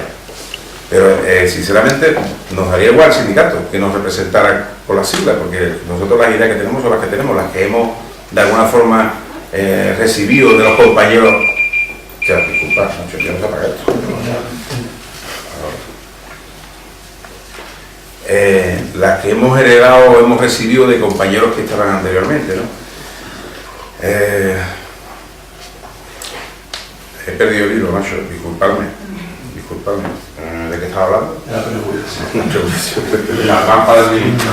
Pero sinceramente nos daría igual el sindicato que nos representara por las siglas, porque nosotros las ideas que tenemos son las que tenemos, las que hemos de alguna forma recibido de los compañeros. O sea, disculpa, yo no sé apagar esto. Las que hemos heredado o hemos recibido de compañeros que estaban anteriormente, ¿no? He perdido el hilo, macho, disculpadme. ¿De qué estaba hablando? La trampa del ministro.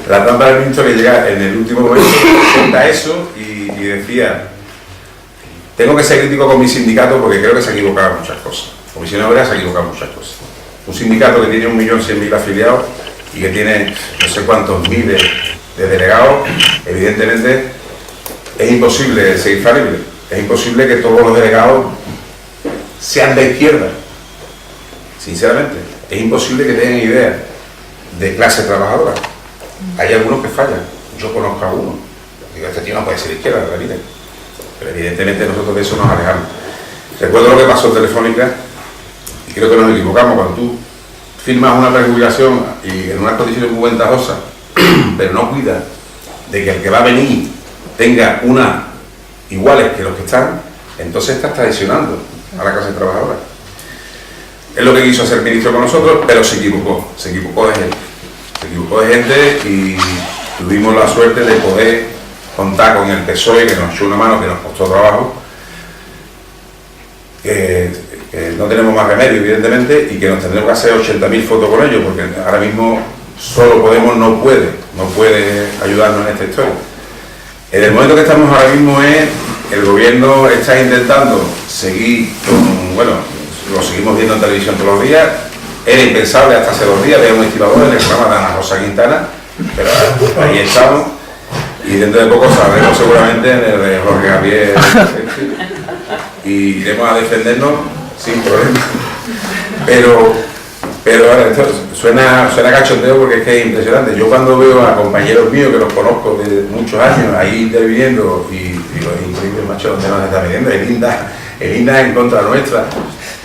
La trampa del ministro que llega en el último momento, presenta eso y decía: tengo que ser crítico con mi sindicato porque creo que se ha equivocado en muchas cosas. Comisión Obrera se ha equivocado en muchas cosas. Un sindicato que tiene 1.100.000 afiliados y que tiene no sé cuántos miles de delegados, evidentemente es imposible ser infalible. Es imposible que todos los delegados sean de izquierda. Sinceramente, es imposible que tengan ideas de clase trabajadora. Hay algunos que fallan. Yo conozco a uno. Digo, este tío no puede ser de izquierda, de la vida. Pero evidentemente nosotros de eso nos alejamos. Recuerdo lo que pasó en Telefónica, y creo que nos equivocamos, cuando tú firmas una prejubilación y en unas condiciones muy ventajosas, pero no cuidas de que el que va a venir tenga unas iguales que los que están, entonces estás traicionando a la clase trabajadora. Es lo que quiso hacer el ministro con nosotros, pero se equivocó de gente. Se equivocó de gente y tuvimos la suerte de poder contar con el PSOE, que nos echó una mano, que nos costó trabajo, que no tenemos más remedio, evidentemente, y que nos tendremos que hacer 80.000 fotos con ellos, porque ahora mismo solo Podemos no puede ayudarnos en esta historia. En el momento que estamos ahora mismo el gobierno está intentando seguir con, bueno, lo seguimos viendo en televisión todos los días, era impensable hasta hace 2 días, había un estibador en el programa de Ana Rosa Quintana, pero ahí estamos, y dentro de poco sabremos seguramente en el de Jorge Javier, y iremos a defendernos sin problema. Pero ahora, esto suena cachondeo porque es que es impresionante. Yo cuando veo a compañeros míos que los conozco de muchos años ahí interviniendo y lo es increíble, macho, donde nos está midiendo, el INDA en contra nuestra,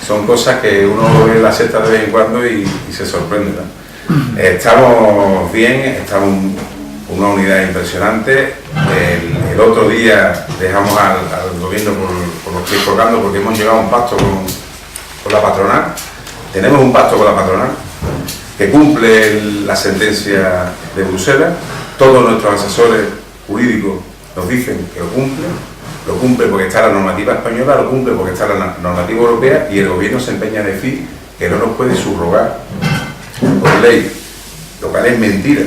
son cosas que uno ve en la sexta de vez en cuando y se sorprende, ¿no? Estamos bien, estamos una unidad impresionante. El otro día dejamos al gobierno por los pies colgando porque hemos llegado a un pacto con la patronal. Tenemos un pacto con la patronal que cumple la sentencia de Bruselas. Todos nuestros asesores jurídicos nos dicen que lo cumple porque está la normativa española, lo cumple porque está la normativa europea, y el gobierno se empeña a decir que no nos puede subrogar por ley, lo cual es mentira,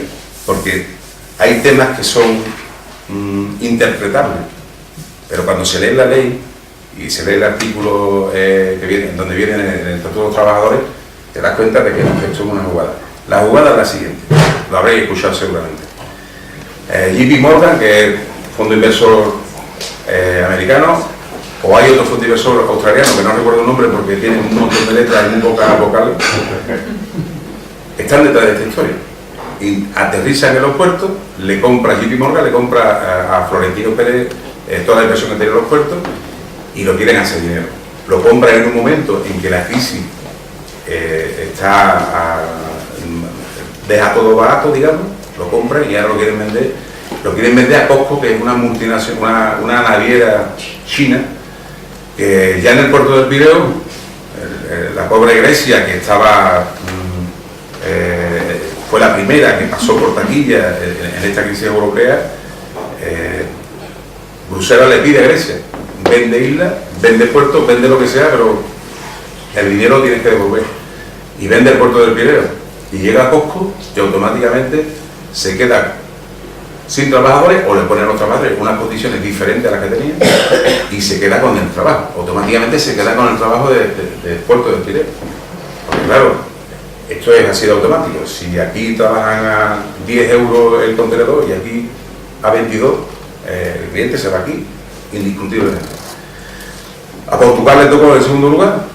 porque hay temas que son interpretables, pero cuando se lee la ley y se lee el artículo que viene, donde viene el Estatuto de los Trabajadores, te das cuenta de que esto es una jugada. La jugada es la siguiente, lo habréis escuchado seguramente. JP Morgan, que es fondo inversor americano, o hay otro fondo inversor australiano, que no recuerdo el nombre porque tiene un montón de letras y muy pocas vocales, están detrás de esta historia. Y aterrizan en los puertos, le compra JP Morgan, le compra a Florentino Pérez toda la inversión que tiene en los puertos, y lo quieren hacer dinero. Lo compran en un momento en que la crisis deja todo barato, digamos, lo compran y ahora lo quieren vender a Costco, que es una multinacional, una naviera china, que ya en el puerto del Pireo, la pobre Grecia, que estaba fue la primera que pasó por taquilla en esta crisis europea, Bruselas le pide a Grecia: vende islas, vende puertos, vende lo que sea, pero el dinero lo tienes que devolver. Y vende el puerto del Pireo. Y llega a Costco y automáticamente se queda sin trabajadores, o le ponen a los trabajadores unas condiciones diferentes a las que tenían, y se queda con el trabajo. Automáticamente se queda con el trabajo del puerto del Pireo. Porque claro, esto es así de automático. Si aquí trabajan a 10 euros el contenedor y aquí a 22, el cliente se va aquí, indiscutiblemente. A Portugal le tocó el segundo lugar.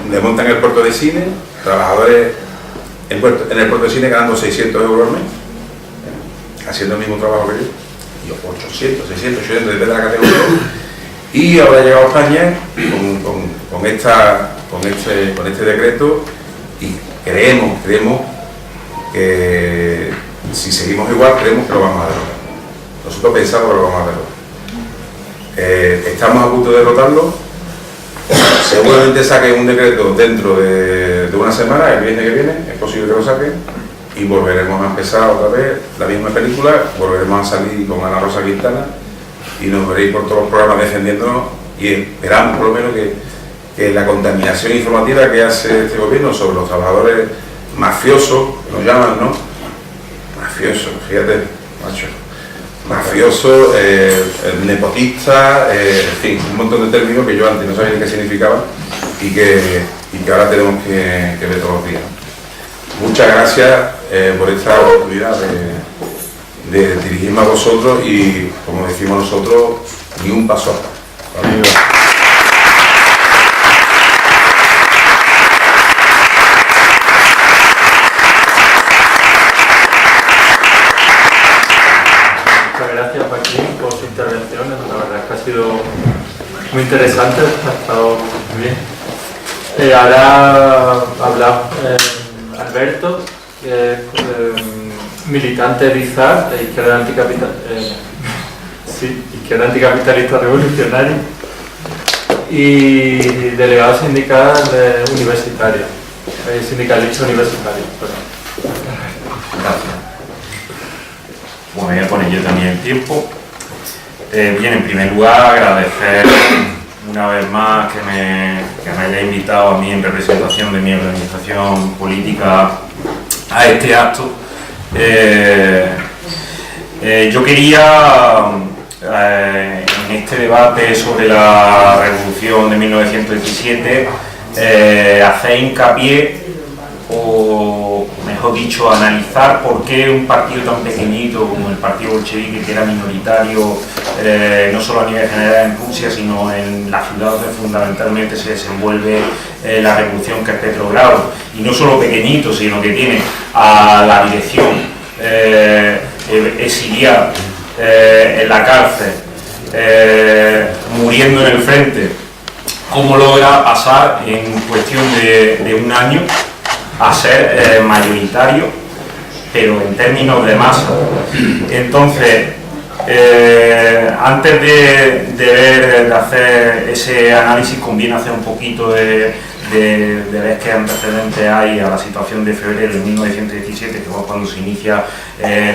Le montan el puerto de Cine, trabajadores en el puerto de Cine ganando 600 euros al mes, haciendo el mismo trabajo que yo, y 800, 600, 800, depende de la categoría. Y ahora ha llegado a España con este decreto, y creemos que si seguimos igual, creemos que lo vamos a derrotar. Nosotros pensamos que lo vamos a derrotar. Estamos a punto de derrotarlo. Seguramente saquen un decreto dentro de una semana, el viernes que viene, es posible que lo saquen, y volveremos a empezar otra vez la misma película, volveremos a salir con Ana Rosa Quintana y nos veréis por todos los programas defendiéndonos, y esperamos por lo menos que la contaminación informativa que hace este gobierno sobre los trabajadores mafiosos, que nos llaman, ¿no? Mafiosos, fíjate, macho. Mafioso, nepotista, en fin, un montón de términos que yo antes no sabía ni qué significaban y que ahora tenemos que ver todos los días. Muchas gracias por esta oportunidad de dirigirme a vosotros, y como decimos nosotros, ni un paso atrás. muy interesante, ha estado muy bien. Ahora habla Alberto, que es militante de IZAR, de Izquierda Anticapitalista Revolucionaria, y delegado sindical universitario, sindicalista universitario. Gracias. Bueno, voy a poner yo también el tiempo. Bien, en primer lugar, agradecer una vez más que me haya invitado a mí en representación de mi organización política a este acto. Yo quería, en este debate sobre la Revolución de 1917, hacer hincapié, o mejor dicho, analizar por qué un partido tan pequeñito como el Partido Bolchevique, que era minoritario no solo a nivel general en Rusia, sino en la ciudad donde fundamentalmente se desenvuelve la revolución, que es Petrogrado, y no solo pequeñito, sino que tiene a la dirección exiliada en la cárcel, muriendo en el frente, cómo logra pasar en cuestión de un año a ser mayoritario, pero en términos de masa. Entonces, antes de hacer ese análisis, conviene hacer un poquito de ver qué antecedentes hay a la situación de febrero de 1917, que fue cuando se inicia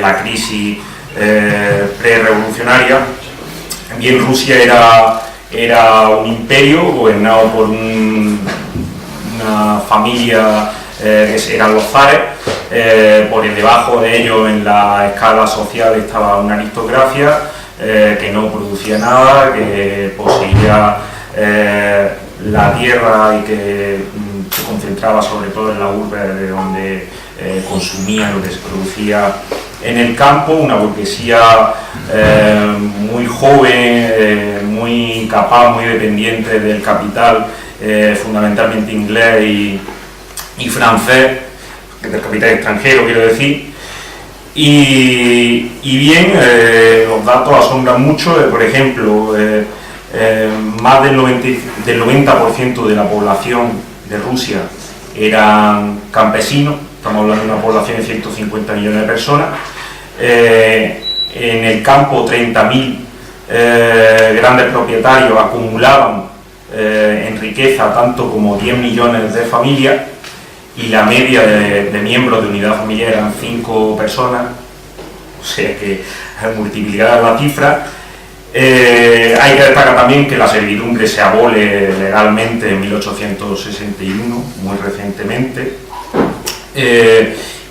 la crisis pre-revolucionaria. Bien, Rusia era un imperio gobernado por una familia que eran los zares. Por debajo de ellos, en la escala social, estaba una aristocracia que no producía nada, que poseía la tierra y que se concentraba sobre todo en la urbe, de donde consumía lo que se producía en el campo. Una burguesía muy joven, muy capaz, muy dependiente del capital, fundamentalmente inglés y francés, del capital extranjero, quiero decir. Y bien, los datos asombran mucho. Por ejemplo, más del 90% de la población de Rusia eran campesinos. Estamos hablando de una población de 150 millones de personas. En el campo, 30.000 grandes propietarios acumulaban en riqueza tanto como 10 millones de familias, y la media de miembros de unidad familiar eran 5 personas, o sea que multiplicar la cifra. Hay que destacar también que la servidumbre se abole legalmente en 1861, muy recientemente,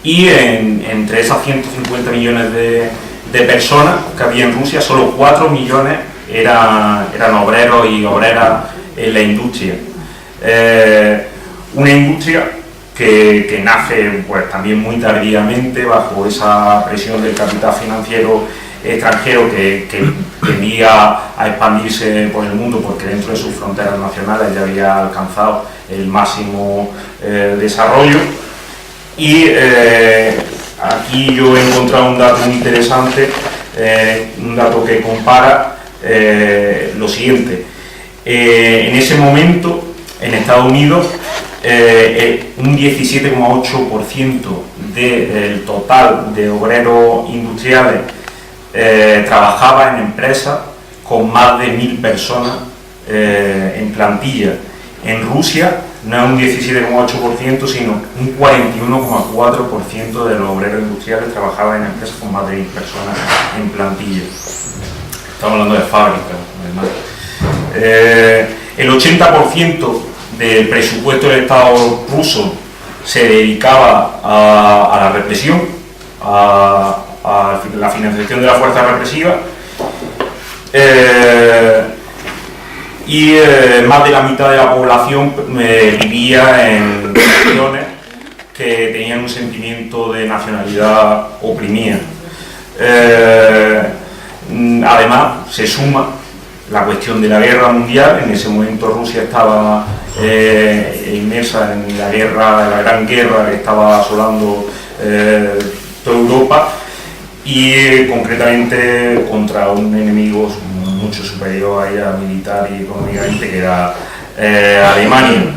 y entre esas 150 millones de personas que había en Rusia, solo 4 millones eran obreros y obreras en la industria. Una industria que nace pues también muy tardíamente bajo esa presión del capital financiero extranjero que tendía a expandirse por el mundo, porque dentro de sus fronteras nacionales ya había alcanzado el máximo desarrollo. Y aquí yo he encontrado un dato muy interesante, un dato que compara lo siguiente. En ese momento, en Estados Unidos, un 17,8% del total de obreros industriales trabajaba en empresas con más de 1.000 personas en plantilla. En Rusia no es un 17,8%, sino un 41,4% de los obreros industriales trabajaban en empresas con más de 1.000 personas en plantilla. Estamos hablando de fábricas, además. El 80% del presupuesto del Estado ruso se dedicaba a la represión, a la financiación de la fuerza represiva, y más de la mitad de la población vivía en regiones que tenían un sentimiento de nacionalidad oprimida. Además, se suma la cuestión de la guerra mundial. En ese momento Rusia estaba inmersa en la gran guerra que estaba asolando toda Europa, y concretamente contra un enemigo mucho superior a ella militar y económicamente, que era Alemania.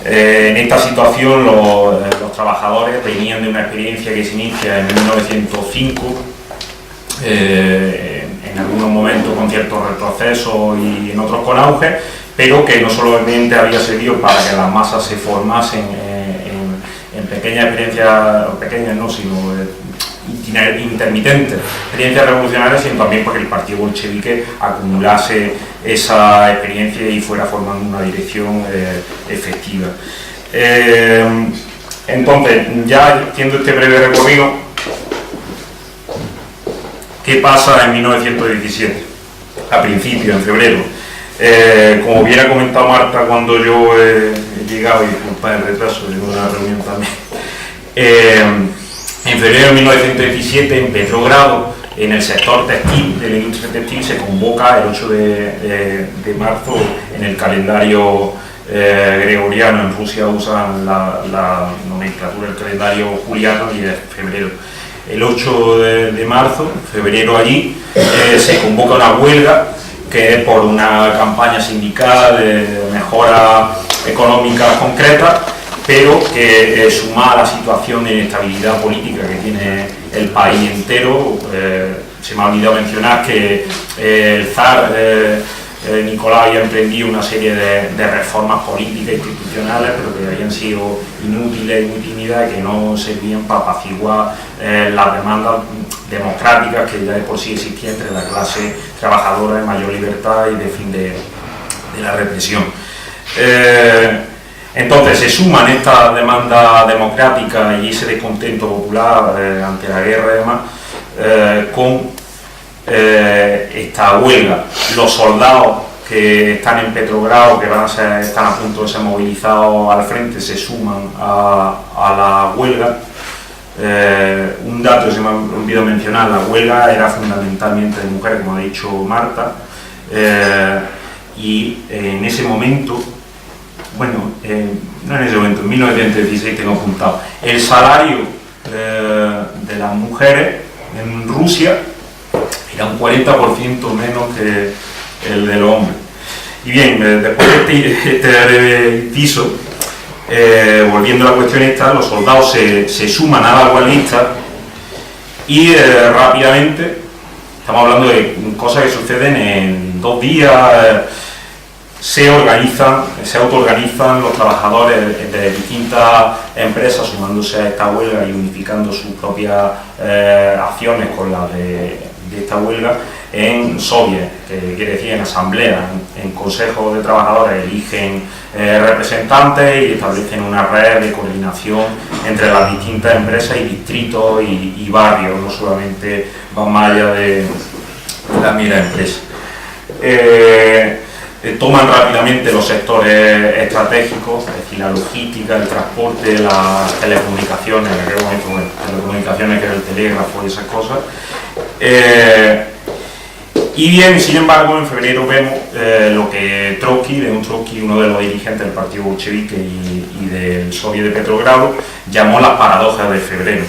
En esta situación los trabajadores venían de una experiencia que se inicia en 1905, en algunos momentos con ciertos retrocesos y en otros con auge, pero que no solamente había servido para que las masas se formasen en pequeñas experiencias, pequeñas no, sino intermitentes, experiencias revolucionarias, sino también para que el partido bolchevique acumulase esa experiencia y fuera formando una dirección efectiva. Entonces, ya haciendo este breve recorrido, ¿qué pasa en 1917? A principios, en febrero. Como hubiera comentado Marta cuando yo he llegado, y disculpa el retraso, en una reunión también, en febrero de 1917 en Petrogrado, en el sector textil, de la industria textil, se convoca el 8 de marzo en el calendario gregoriano. En Rusia usan la nomenclatura del calendario juliano y es febrero. El 8 de marzo, febrero allí, se convoca una huelga que es por una campaña sindical de mejora económica concreta, pero que suma a la situación de inestabilidad política que tiene el país entero. Se me ha olvidado mencionar que el zar Nicolás había emprendido una serie de reformas políticas e institucionales, pero que habían sido inútiles, inutilizadas, que no servían para apaciguar las demandas democráticas que ya de por sí existían entre la clase trabajadora de mayor libertad y de fin de la represión. Entonces se suman estas demandas democráticas y ese descontento popular ante la guerra y demás con esta huelga. Los soldados que están en Petrogrado, que están a punto de ser movilizados al frente, se suman a la huelga. Un dato que se me ha olvidado mencionar: la huelga era fundamentalmente de mujeres, como ha dicho Marta, y en ese momento, bueno, no en ese momento, en 1916 tengo apuntado, el salario de las mujeres en Rusia era un 40% menos que el de los hombres. Y bien, después de este breve inciso, volviendo a la cuestión esta, los soldados se suman a la huelguista y rápidamente, estamos hablando de cosas que suceden en 2 días, se autoorganizan los trabajadores de distintas empresas sumándose a esta huelga y unificando sus propias acciones con las de esta huelga en soviets, que quiere decir en asambleas, en consejos de trabajadores eligen representantes y establecen una red de coordinación entre las distintas empresas y distritos y barrios, no solamente van más allá de la mera empresa. Toman rápidamente los sectores estratégicos, es decir, la logística, el transporte, las telecomunicaciones, en aquel momento, bueno, telecomunicaciones, que era el telégrafo y esas cosas. Y bien, sin embargo, en febrero vemos lo que Trotsky, uno de los dirigentes del partido bolchevique y del Soviet de Petrogrado, llamó las paradojas de febrero.